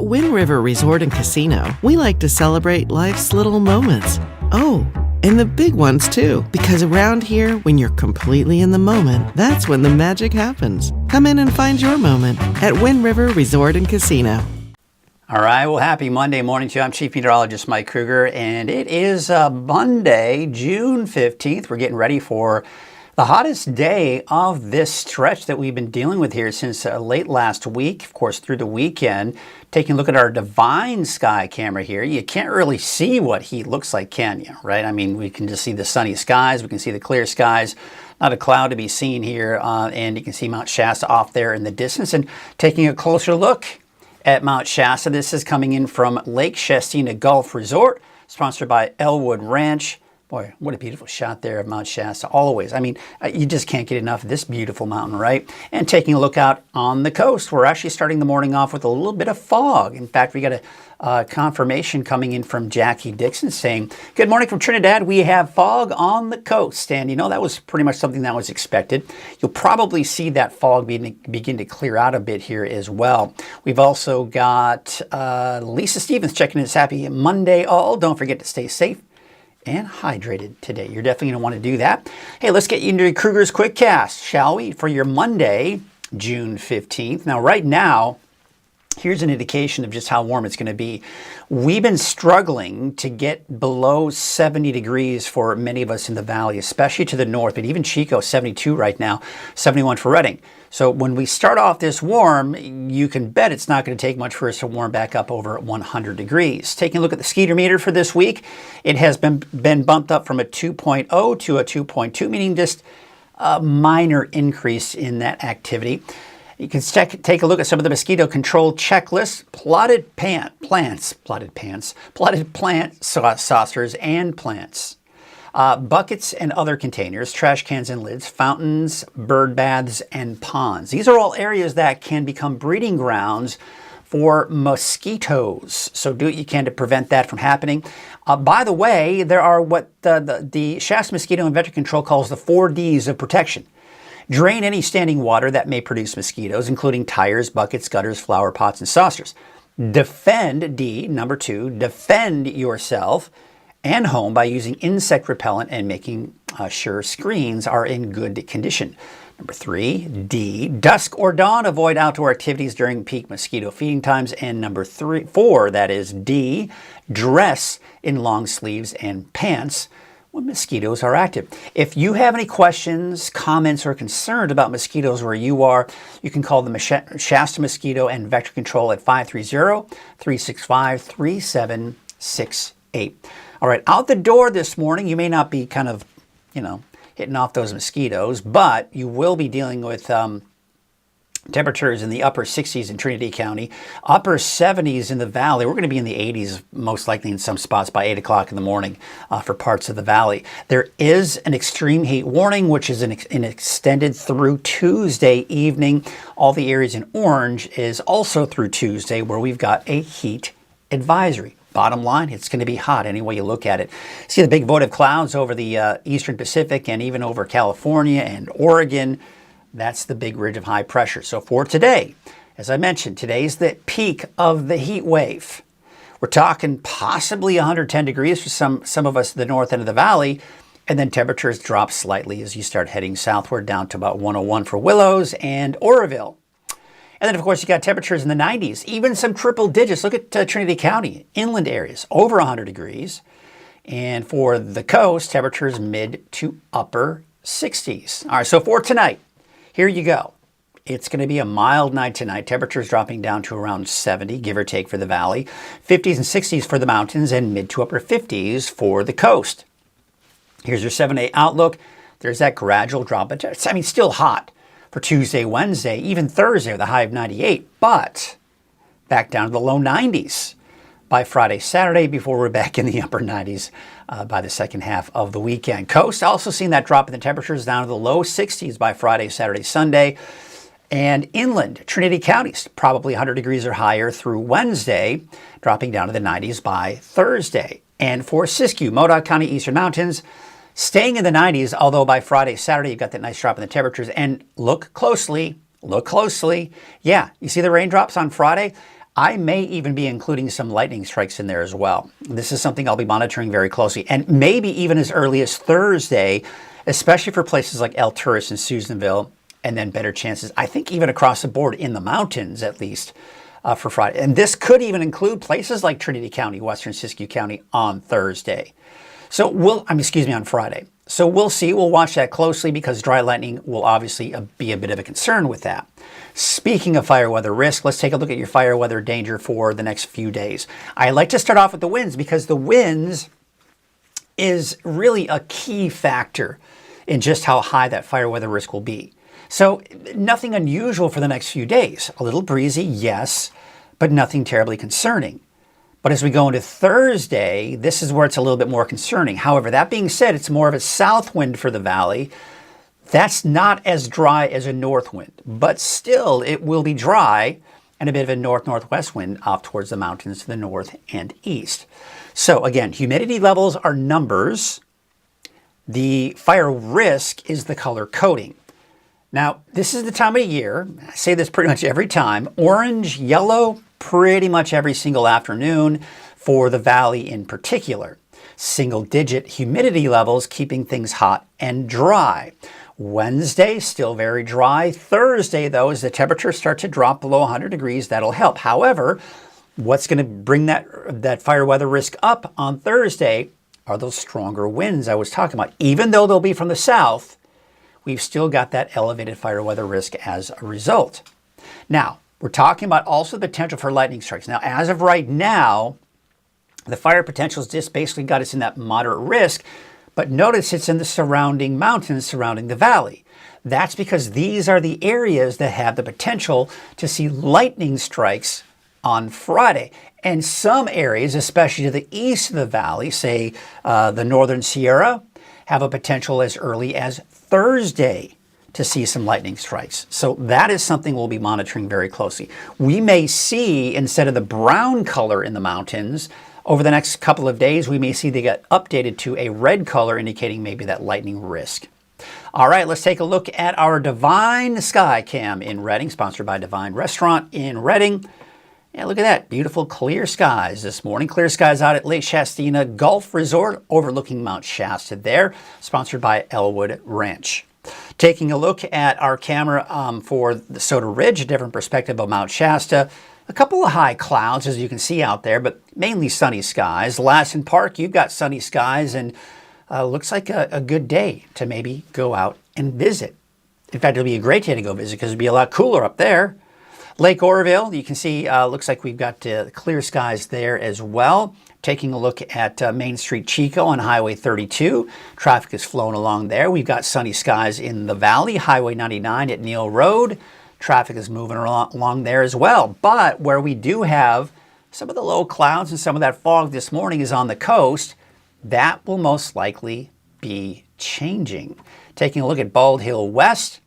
At Wind River Resort and Casino, we like to celebrate life's little moments. Oh, and the big ones too, because around here, when you're completely in the moment, that's when the magic happens. Come in and find your moment at Wind River Resort and Casino. All right, well, happy Monday morning to you. I'm Chief Meteorologist Mike Krueger, and it is Monday, June 15th. We're getting ready for the hottest day of this stretch that we've been dealing with here since late last week, of course, through the weekend. Taking a look at our Divine Sky camera here, you can't really see what heat looks like, can you? Right? I mean, we can just see the sunny skies. We can see the clear skies. Not a cloud to be seen here, and you can see Mount Shasta off there in the distance. And taking a closer look at Mount Shasta, this is coming in from Lake Shastina Golf Resort, sponsored by Elwood Ranch. Boy, what a beautiful shot there of Mount Shasta, always. I mean, you just can't get enough of this beautiful mountain, right? And taking a look out on the coast, we're actually starting the morning off with a little bit of fog. In fact, we got a confirmation coming in from Jackie Dixon saying, "Good morning from Trinidad. We have fog on the coast." And, you know, that was pretty much something that was expected. You'll probably see that fog begin to clear out a bit here as well. We've also got Lisa Stevens checking in. Happy Monday all. Don't forget to stay safe and hydrated today. You're definitely going to want to do that. Hey, let's get you into Krueger's Quick Cast, shall we? For your Monday, June 15th. Now, right now, here's an indication of just how warm it's going to be. We've been struggling to get below 70 degrees for many of us in the valley, especially to the north, but even Chico, 72 right now, 71 for Redding. So when we start off this warm, you can bet it's not going to take much for us to warm back up over 100 degrees. Taking a look at the skeeter meter for this week, it has been bumped up from a 2.0 to a 2.2, meaning just a minor increase in that activity. You can take a look at some of the mosquito control checklists, plotted plant saucers and plants, buckets and other containers, trash cans and lids, fountains, bird baths, and ponds. These are all areas that can become breeding grounds for mosquitoes. So do what you can to prevent that from happening. By the way, there are what the Shasta Mosquito and Vector Control calls the 4 Ds of protection. Drain any standing water that may produce mosquitoes, including tires, buckets, gutters, flower pots, and saucers. Defend, D, number 2, defend yourself and home by using insect repellent and making sure screens are in good condition. Number 3, D, dusk or dawn, avoid outdoor activities during peak mosquito feeding times. And number 4, that is D, dress in long sleeves and pants when mosquitoes are active. If you have any questions, comments, or concerns about mosquitoes where you are, you can call the Shasta Mosquito and Vector Control at 530-365-3768. All right, out the door this morning, you may not be kind of, hitting off those mosquitoes, but you will be dealing with temperatures in the upper 60s in Trinity County, upper 70s in the valley. We're going to be in the 80s, most likely in some spots by 8 o'clock in the morning for parts of the valley. There is an extreme heat warning, which is extended through Tuesday evening. All the areas in orange is also through Tuesday, where we've got a heat advisory. Bottom line, it's going to be hot any way you look at it. See the big votive clouds over the eastern Pacific and even over California and Oregon. That's the big ridge of high pressure. So for today, as I mentioned, today's the peak of the heat wave. We're talking possibly 110 degrees for some of us at the north end of the valley, and then temperatures drop slightly as you start heading southward down to about 101 for Willows and Oroville. And then, of course, you got temperatures in the 90s, even some triple digits. Look at Trinity County, inland areas, over 100 degrees. And for the coast, temperatures mid to upper 60s. All right, so for tonight, here you go. It's going to be a mild night tonight. Temperatures dropping down to around 70, give or take, for the valley. 50s and 60s for the mountains and mid to upper 50s for the coast. Here's your 7-day outlook. There's that gradual drop. I mean, still hot for Tuesday, Wednesday, even Thursday with a high of 98. But back down to the low 90s by Friday, Saturday, before we're back in the upper 90s by the second half of the weekend. Coast, also seeing that drop in the temperatures down to the low 60s by Friday, Saturday, Sunday. And inland, Trinity Counties, probably 100 degrees or higher through Wednesday, dropping down to the 90s by Thursday. And for Siskiyou, Modoc County, Eastern Mountains, staying in the 90s, although by Friday, Saturday, you've got that nice drop in the temperatures. And look closely. Yeah, you see the raindrops on Friday? I may even be including some lightning strikes in there as well. This is something I'll be monitoring very closely, and maybe even as early as Thursday, especially for places like El Tourist and Susanville, and then better chances, I think even across the board in the mountains at least, for Friday. And this could even include places like Trinity County, Western Siskiyou County on Thursday. So on Friday. So we'll see. We'll watch that closely because dry lightning will obviously be a bit of a concern with that. Speaking of fire weather risk, let's take a look at your fire weather danger for the next few days. I like to start off with the winds because the winds is really a key factor in just how high that fire weather risk will be. So nothing unusual for the next few days. A little breezy, yes, but nothing terribly concerning. But as we go into Thursday, this is where it's a little bit more concerning. However, that being said, it's more of a south wind for the valley. That's not as dry as a north wind, but still it will be dry and a bit of a north-northwest wind off towards the mountains to the north and east. So again, humidity levels are numbers. The fire risk is the color coding. Now, this is the time of year, I say this pretty much every time, orange, yellow, pretty much every single afternoon for the valley in particular. Single-digit humidity levels keeping things hot and dry. Wednesday, still very dry. Thursday, though, as the temperatures start to drop below 100 degrees, that'll help. However, what's going to bring that fire weather risk up on Thursday are those stronger winds I was talking about. Even though they'll be from the south, we've still got that elevated fire weather risk as a result. Now, we're talking about also the potential for lightning strikes. Now, as of right now, the fire potential has just basically got us in that moderate risk, but notice it's in the surrounding mountains surrounding the valley. That's because these are the areas that have the potential to see lightning strikes on Friday. And some areas, especially to the east of the valley, say the northern Sierra, have a potential as early as Thursday to see some lightning strikes. So that is something we'll be monitoring very closely. We may see, instead of the brown color in the mountains, over the next couple of days, we may see they get updated to a red color, indicating maybe that lightning risk. All right, let's take a look at our Divine Sky Cam in Redding, sponsored by Divine Restaurant in Redding. Yeah, look at that. Beautiful clear skies this morning. Clear skies out at Lake Shastina Golf Resort overlooking Mount Shasta there, sponsored by Elwood Ranch. Taking a look at our camera for the Soda Ridge, a different perspective of Mount Shasta. A couple of high clouds, as you can see out there, but mainly sunny skies. Lassen Park, you've got sunny skies, and looks like a good day to maybe go out and visit. In fact, it'll be a great day to go visit because it'll be a lot cooler up there. Lake Oroville, you can see, looks like we've got clear skies there as well. Taking a look at Main Street Chico on Highway 32. Traffic is flowing along there. We've got sunny skies in the valley, Highway 99 at Neal Road. Traffic is moving along there as well. But where we do have some of the low clouds and some of that fog this morning is on the coast. That will most likely be changing. Taking a look at Bald Hill West.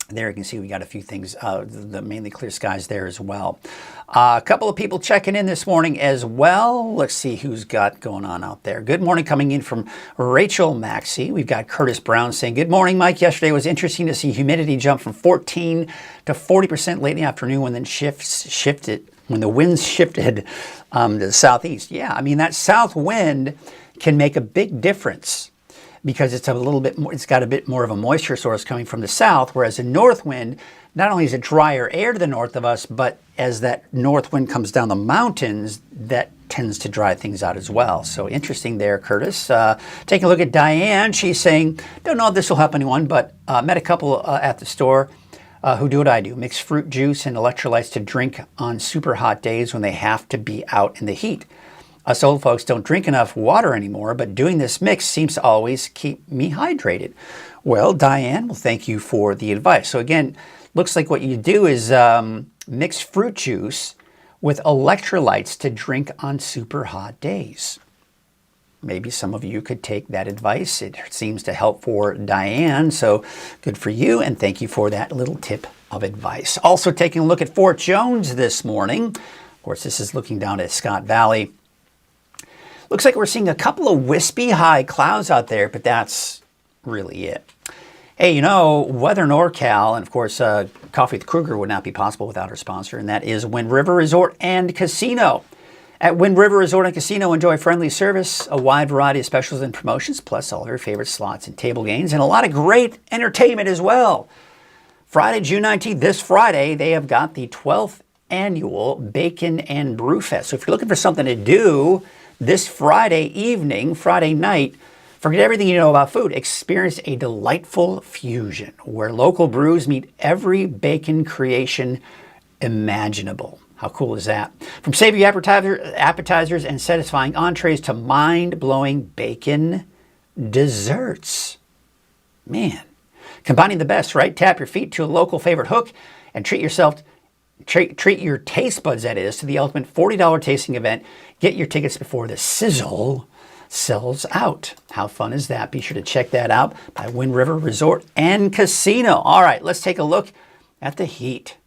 There you can see we got a few things, the mainly clear skies there as well. A couple of people checking in this morning as well. Let's see who's got going on out there. Good morning coming in from Rachel Maxey. We've got Curtis Brown saying, good morning, Mike. Yesterday was interesting to see humidity jump from 14 to 40% late in the afternoon when the winds shifted to the southeast. Yeah, I mean, that south wind can make a big difference, because it's a little bit more, it's got a bit more of a moisture source coming from the south, whereas the north wind, not only is it drier air to the north of us, but as that north wind comes down the mountains, that tends to dry things out as well. So interesting there, Curtis. Taking a look at Diane, she's saying, don't know if this will help anyone, but met a couple at the store who do what I do, mix fruit juice and electrolytes to drink on super hot days when they have to be out in the heat. Us old folks don't drink enough water anymore, but doing this mix seems to always keep me hydrated. Well, Diane, well, thank you for the advice. So again, looks like what you do is mix fruit juice with electrolytes to drink on super hot days. Maybe some of you could take that advice. It seems to help for Diane, so good for you, and thank you for that little tip of advice. Also taking a look at Fort Jones this morning. Of course, this is looking down at Scott Valley. Looks like we're seeing a couple of wispy high clouds out there, but that's really it. Hey, you know, Weather NorCal, and of course, Coffee with Krueger would not be possible without our sponsor, and that is Wind River Resort and Casino. At Wind River Resort and Casino, enjoy friendly service, a wide variety of specials and promotions, plus all of your favorite slots and table games, and a lot of great entertainment as well. Friday, June 19th, this Friday, they have got the 12th annual Bacon and Brew Fest. So if you're looking for something to do this Friday evening, Friday night, forget everything you know about food. Experience a delightful fusion where local brews meet every bacon creation imaginable. How cool is that? From savory appetizers and satisfying entrees to mind-blowing bacon desserts. Man, combining the best, right? Tap your feet to a local favorite hook and treat your taste buds, that is, to the ultimate $40 tasting event. Get your tickets before the sizzle sells out. How fun is that? Be sure to check that out by Wind River Resort and Casino. All right, let's take a look at the heat.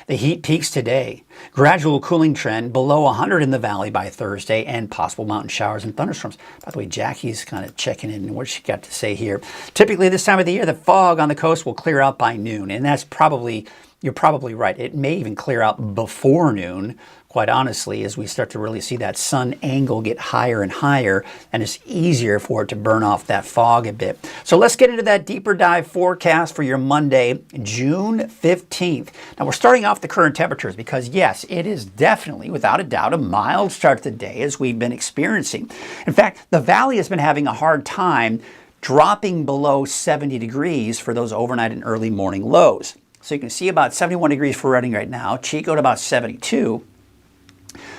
The heat peaks today. Gradual cooling trend below 100 in the valley by Thursday and possible mountain showers and thunderstorms. By the way, Jackie's kind of checking in what she got to say here. Typically this time of the year, the fog on the coast will clear out by noon. And that's probably, you're probably right. It may even clear out before noon, quite honestly, as we start to really see that sun angle get higher and higher, and it's easier for it to burn off that fog a bit. So let's get into that deeper dive forecast for your Monday, June 15th. Now we're starting off the current temperatures because yes, it is definitely, without a doubt, a mild start to the day as we've been experiencing. In fact, the valley has been having a hard time dropping below 70 degrees for those overnight and early morning lows. So you can see about 71 degrees for Redding right now, Chico at about 72.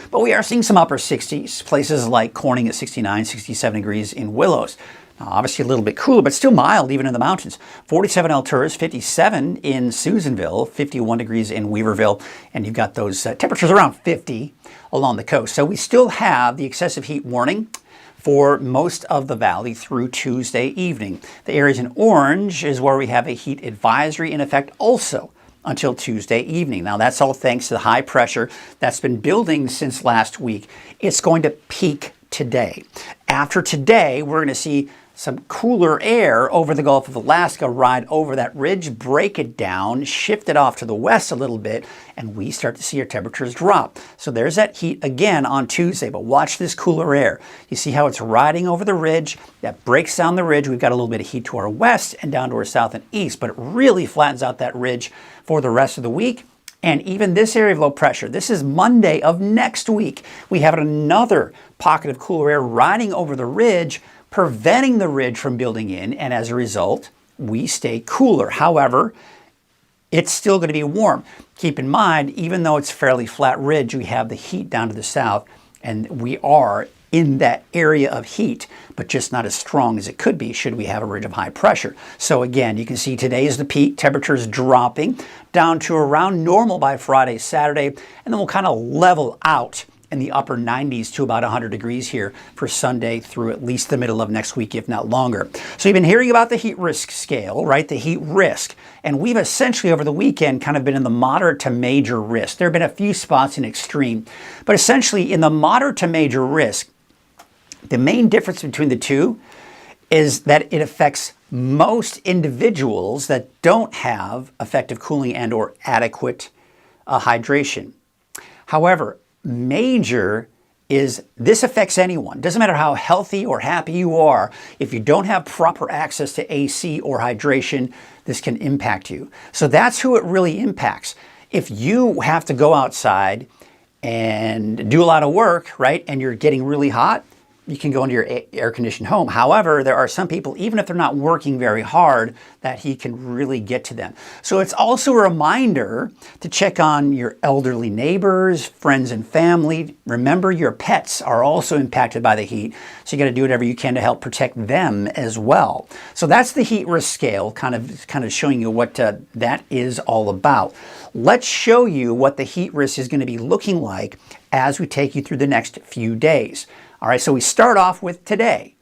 But we are seeing some upper 60s, places like Corning at 69, 67 degrees in Willows. Now, obviously a little bit cooler, but still mild even in the mountains. 47 Alturas, 57 in Susanville, 51 degrees in Weaverville, and you've got those temperatures around 50 along the coast. So we still have the excessive heat warning for most of the valley through Tuesday evening. The areas in orange is where we have a heat advisory in effect also until Tuesday evening. Now that's all thanks to the high pressure that's been building since last week. It's going to peak today. After today, we're going to see some cooler air over the Gulf of Alaska ride over that ridge, break it down, shift it off to the west a little bit, and we start to see our temperatures drop. So there's that heat again on Tuesday, but watch this cooler air. You see how it's riding over the ridge, that breaks down the ridge. We've got a little bit of heat to our west and down to our south and east, but it really flattens out that ridge for the rest of the week. And even this area of low pressure, this is Monday of next week. We have another pocket of cooler air riding over the ridge, preventing the ridge from building in, and as a result, we stay cooler. However, it's still going to be warm. Keep in mind, even though it's fairly flat ridge, we have the heat down to the south, and we are in that area of heat, but just not as strong as it could be should we have a ridge of high pressure. So again, you can see today is the peak, temperatures dropping down to around normal by Friday, Saturday, and then we'll kind of level out in the upper 90s to about 100 degrees here for Sunday through at least the middle of next week, if not longer. So you've been hearing about the heat risk scale, right? The heat risk. And we've essentially over the weekend kind of been in the moderate to major risk. There have been a few spots in extreme, but essentially in the moderate to major risk, the main difference between the two is that it affects most individuals that don't have effective cooling and or adequate hydration. However, major is this affects anyone. Doesn't matter how healthy or happy you are. If you don't have proper access to AC or hydration, this can impact you. So that's who it really impacts. If you have to go outside and do a lot of work, right, and you're getting really hot, you can go into your air-conditioned home. However, there are some people, even if they're not working very hard, that heat can really get to them. So it's also a reminder to check on your elderly neighbors, friends and family. Remember, your pets are also impacted by the heat, so you got to do whatever you can to help protect them as well. So that's the heat risk scale, kind of showing you what that is all about. Let's show you what the heat risk is going to be looking like as we take you through the next few days. All right, so we start off with today.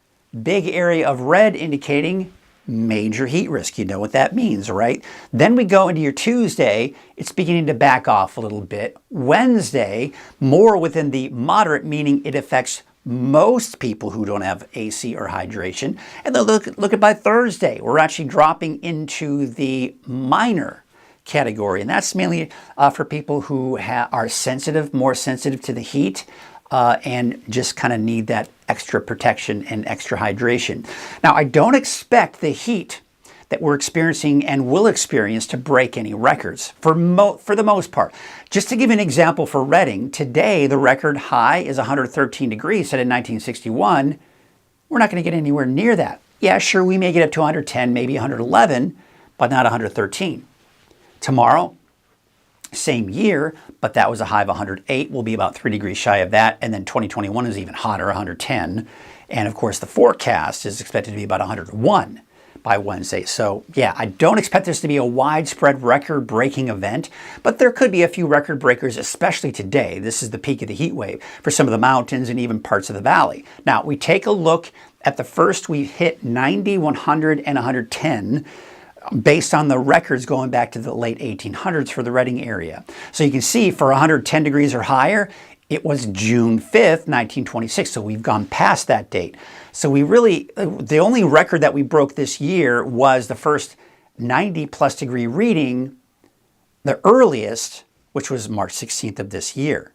Big area of red indicating major heat risk. You know what that means, right? Then we go into your Tuesday. It's beginning to back off a little bit. Wednesday, more within the moderate, meaning it affects most people who don't have AC or hydration. And then look at by Thursday, we're actually dropping into the minor category. And that's mainly for people who are sensitive, more sensitive to the heat, and just kind of need that extra protection and extra hydration. Now, I don't expect the heat that we're experiencing and will experience to break any records for the most part. Just to give you an example for Redding, today the record high is 113 degrees set in 1961. We're not going to get anywhere near that. Yeah, sure, we may get up to 110, maybe 111, but not 113. Tomorrow, same year, but that was a high of 108. We'll be about 3 degrees shy of that. And then 2021 is even hotter, 110. And of course, the forecast is expected to be about 101 by Wednesday. So yeah, I don't expect this to be a widespread record-breaking event, but there could be a few record breakers, especially today. This is the peak of the heat wave for some of the mountains and even parts of the valley. Now, we take a look at the first, we hit 90, 100, and 110 based on the records going back to the late 1800s for the Redding area. So you can see for 110 degrees or higher, it was June 5th, 1926. So we've gone past that date. So the only record that we broke this year was the first 90 plus degree reading, the earliest, which was March 16th of this year.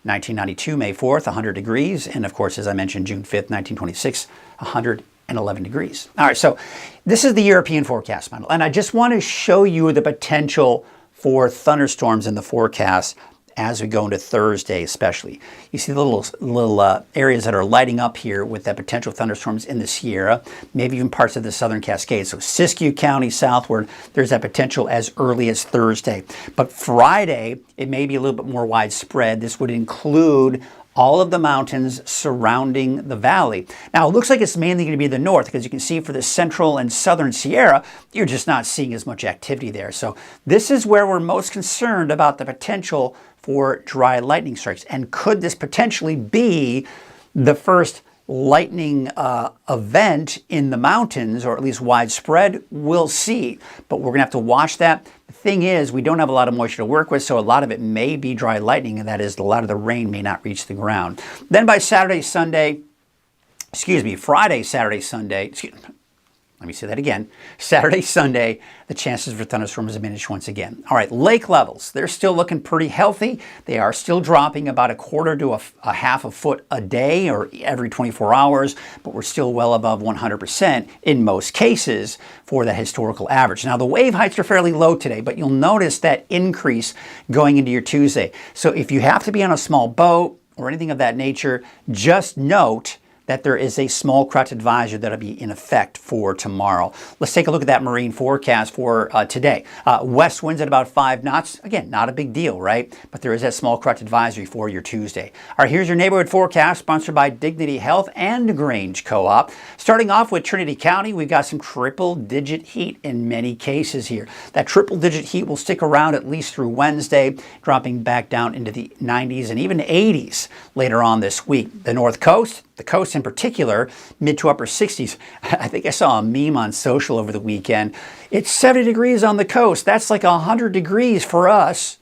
1992, May 4th, 100 degrees. And of course, as I mentioned, June 5th, 1926, 111 degrees. All right, so this is the European forecast model. And I just want to show you the potential for thunderstorms in the forecast as we go into Thursday especially. You see the little areas that are lighting up here with that potential thunderstorms in the Sierra, maybe even parts of the Southern Cascades. So Siskiyou County southward, there's that potential as early as Thursday. But Friday, it may be a little bit more widespread. This would include all of the mountains surrounding the valley. Now, it looks like it's mainly going to be the north because you can see for the central and southern Sierra, you're just not seeing as much activity there. So this is where we're most concerned about the potential for dry lightning strikes. And could this potentially be the first lightning event in the mountains, or at least widespread? We'll see. But we're going to have to watch that. The thing is, we don't have a lot of moisture to work with, so a lot of it may be dry lightning, and that is a lot of the rain may not reach the ground. Then by Friday, Saturday, Sunday, let me say that again. Saturday, Sunday, the chances for thunderstorms diminish once again. All right, lake levels, they're still looking pretty healthy. They are still dropping about a quarter to a half a foot a day or every 24 hours, but we're still well above 100% in most cases for the historical average. Now, the wave heights are fairly low today, but you'll notice that increase going into your Tuesday. So if you have to be on a small boat or anything of that nature, just note that there is a small crotch advisory that'll be in effect for tomorrow. Let's take a look at that marine forecast for today. West winds at about 5 knots. Again, not a big deal, right? But there is that small crotch advisory for your Tuesday. All right, here's your neighborhood forecast sponsored by Dignity Health and Grange Co-op. Starting off with Trinity County, we've got some triple-digit heat in many cases here. That triple-digit heat will stick around at least through Wednesday, dropping back down into the 90s and even 80s later on this week. The North Coast, the coast in particular, mid to upper 60s. I think I saw a meme on social over the weekend. It's 70 degrees on the coast. That's like 100 degrees for us.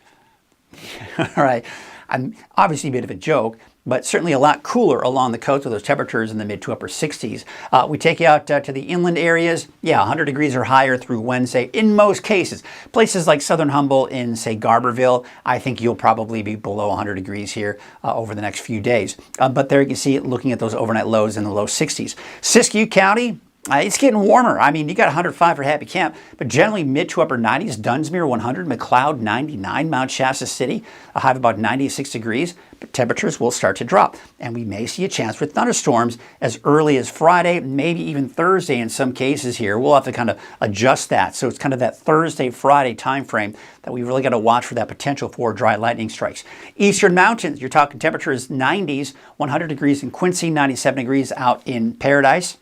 All right. I'm obviously a bit of a joke, but certainly a lot cooler along the coast with those temperatures in the mid to upper 60s. We take you out to the inland areas. Yeah, 100 degrees or higher through Wednesday in most cases. Places like Southern Humboldt in, say, Garberville, I think you'll probably be below 100 degrees here over the next few days. But there you can see it looking at those overnight lows in the low 60s. Siskiyou County, it's getting warmer. I mean, you got 105 for Happy Camp, but generally mid to upper 90s. Dunsmuir 100, McLeod 99, Mount Shasta City, a high of about 96 degrees. But temperatures will start to drop, and we may see a chance for thunderstorms as early as Friday, maybe even Thursday in some cases here. We'll have to kind of adjust that. So it's kind of that Thursday, Friday time frame that we really got to watch for that potential for dry lightning strikes. Eastern mountains, you're talking temperatures 90s, 100 degrees in Quincy, 97 degrees out in Paradise.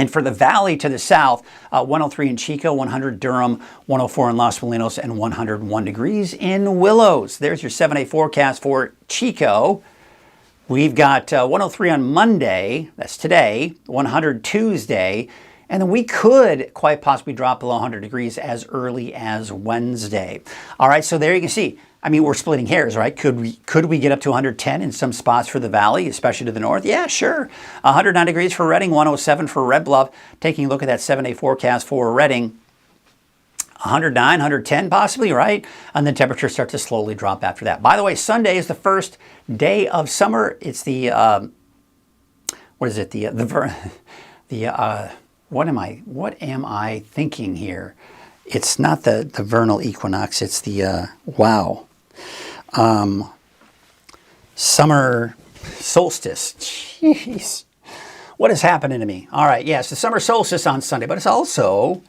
And for the valley to the south, 103 in Chico, 100 Durham, 104 in Los Molinos, and 101 degrees in Willows. There's your 7-day forecast for Chico. We've got 103 on Monday, that's today, 100 Tuesday, And then we could quite possibly drop below 100 degrees as early as Wednesday. All right, so there you can see. I mean, we're splitting hairs, right? Could we get up to 110 in some spots for the valley, especially to the north? Yeah, sure. 109 degrees for Redding, 107 for Red Bluff. Taking a look at that 7-day forecast for Redding, 109, 110 possibly, right? And then temperatures start to slowly drop after that. By the way, Sunday is the first day of summer. It's the, what is it? What am I thinking here? It's not the vernal equinox. It's the, summer solstice. Jeez. What is happening to me? All right, yes, the summer solstice on Sunday, but it's also,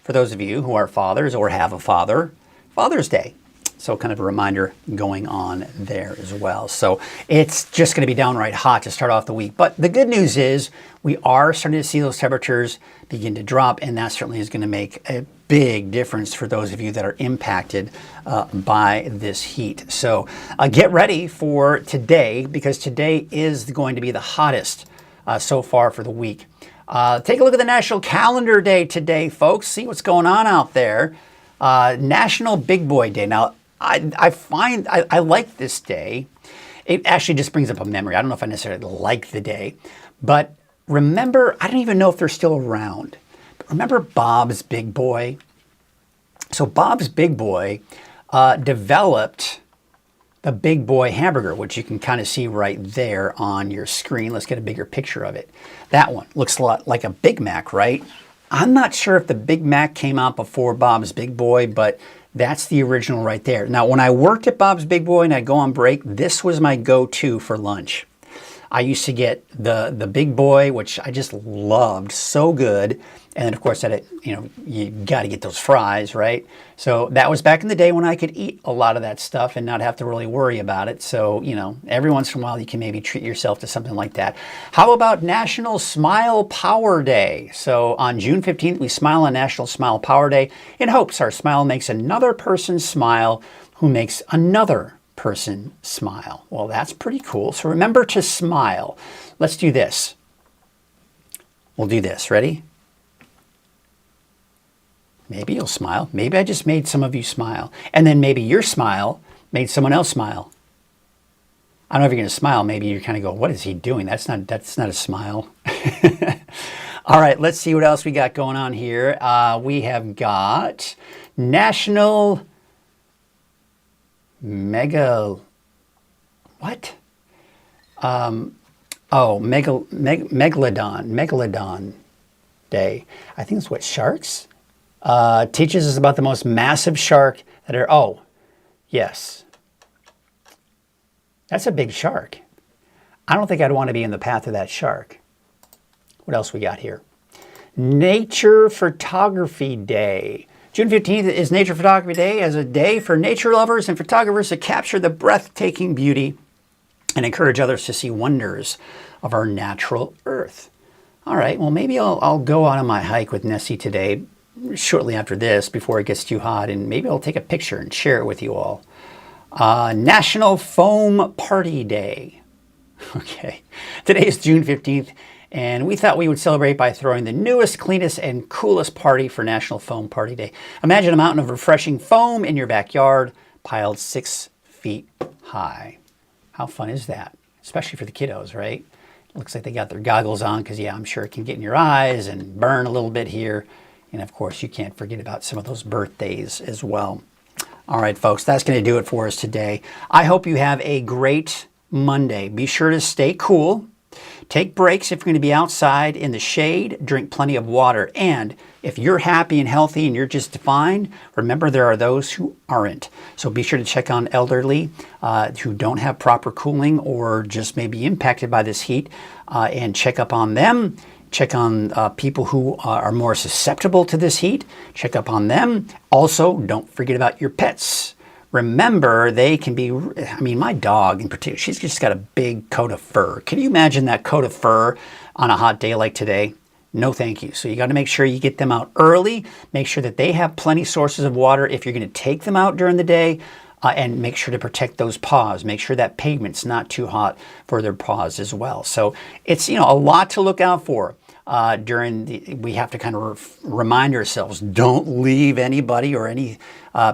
for those of you who are fathers or have a father, Father's Day. So kind of a reminder going on there as well. So it's just going to be downright hot to start off the week. But the good news is we are starting to see those temperatures begin to drop, and that certainly is going to make a big difference for those of you that are impacted by this heat. So get ready for today, because today is going to be the hottest so far for the week. Take a look at the National Calendar Day today, folks. See what's going on out there. National Big Boy Day. Now, I like this day. It actually just brings up a memory. I don't know if I necessarily like the day, but remember, I don't even know if they're still around. But remember Bob's Big Boy? So Bob's Big Boy developed the Big Boy hamburger, which you can kind of see right there on your screen. Let's get a bigger picture of it. That one looks a lot like a Big Mac, right? I'm not sure if the Big Mac came out before Bob's Big Boy, but that's the original right there. Now, when I worked at Bob's Big Boy and I'd go on break, this was my go-to for lunch. I used to get the Big Boy, which I just loved, so good. And then, of course, you got to get those fries, right? So that was back in the day when I could eat a lot of that stuff and not have to really worry about it. So, every once in a while, you can maybe treat yourself to something like that. How about National Smile Power Day? So on June 15th, we smile on National Smile Power Day in hopes our smile makes another person smile who makes another person smile. Well, that's pretty cool. So remember to smile. Let's do this. We'll do this. Ready? Maybe you'll smile. Maybe I just made some of you smile. And then maybe your smile made someone else smile. I don't know if you're going to smile. Maybe you kind of go, what is he doing? That's not a smile. All right, let's see what else we got going on here. We have got National Megalodon Day. I think it's what, sharks? Teaches us about the most massive shark that are, oh, yes. That's a big shark. I don't think I'd want to be in the path of that shark. What else we got here? Nature Photography Day. June 15th is Nature Photography Day as a day for nature lovers and photographers to capture the breathtaking beauty and encourage others to see wonders of our natural earth. All right, well, maybe I'll go out on my hike with Nessie today, shortly after this, before it gets too hot, and maybe I'll take a picture and share it with you all. National Foam Party Day. Okay, today is June 15th, and we thought we would celebrate by throwing the newest, cleanest, and coolest party for National Foam Party Day. Imagine a mountain of refreshing foam in your backyard, piled 6 feet high. How fun is that? Especially for the kiddos, right? Looks like they got their goggles on because, yeah, I'm sure it can get in your eyes and burn a little bit here. And, of course, you can't forget about some of those birthdays as well. All right, folks, that's going to do it for us today. I hope you have a great Monday. Be sure to stay cool. Take breaks if you're going to be outside in the shade. Drink plenty of water. And if you're happy and healthy and you're just fine, remember there are those who aren't. So be sure to check on elderly who don't have proper cooling or just may be impacted by this heat and check up on them. Check on people who are more susceptible to this heat. Check up on them. Also, don't forget about your pets. Remember, they can be, I mean, my dog in particular, she's just got a big coat of fur. Can you imagine that coat of fur on a hot day like today? No, thank you. So you got to make sure you get them out early. Make sure that they have plenty sources of water if you're going to take them out during the day. And make sure to protect those paws. Make sure that pavement's not too hot for their paws as well. So it's, a lot to look out for. we have to kind of remind ourselves, don't leave anybody or any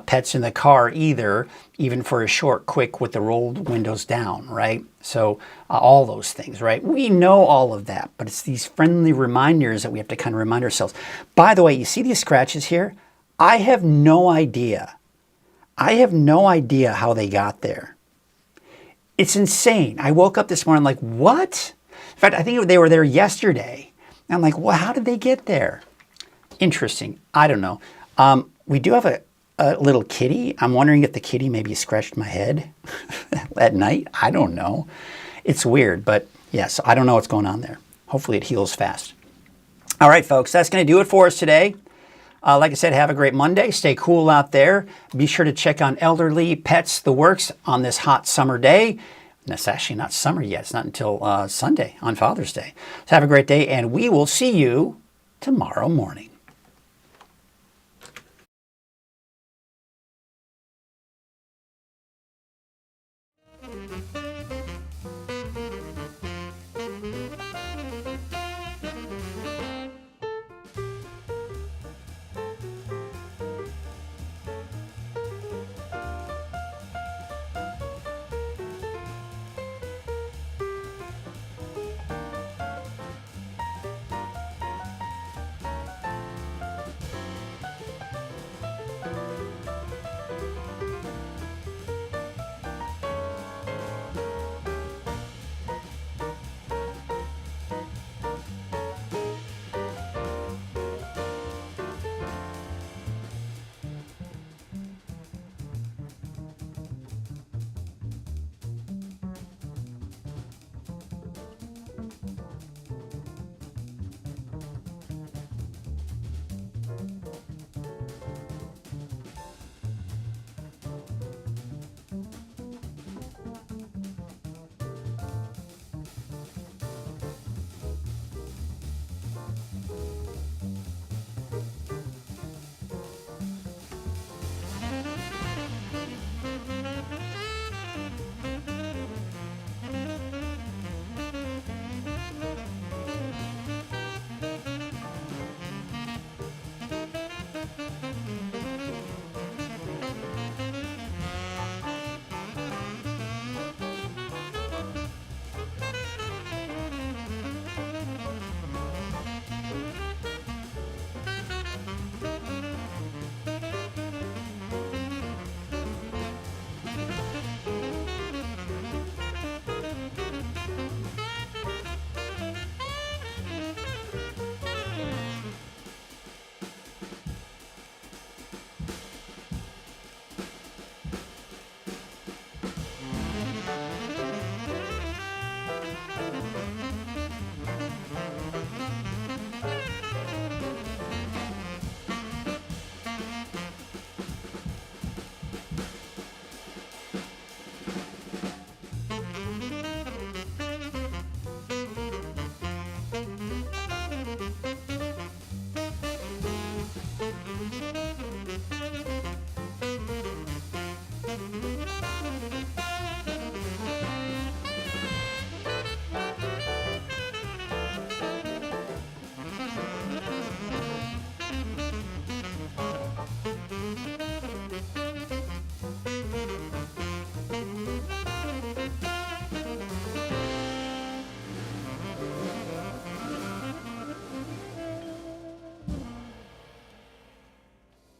pets in the car either, even for a short, quick with the rolled windows down, right? So all those things, right? We know all of that, but it's these friendly reminders that we have to kind of remind ourselves. By the way, you see these scratches here? I have no idea. I have no idea how they got there. It's insane. I woke up this morning like, what? In fact, I think they were there yesterday. And I'm like, well, how did they get there? Interesting. I don't know. We do have a little kitty. I'm wondering if the kitty maybe scratched my head at night. I don't know. It's weird, but yes, I don't know what's going on there. Hopefully it heals fast. All right, folks, that's going to do it for us today. Like I said, have a great Monday. Stay cool out there. Be sure to check on Elderly Pets, the works on this hot summer day. And it's actually not summer yet. It's not until Sunday on Father's Day. So have a great day, and we will see you tomorrow morning.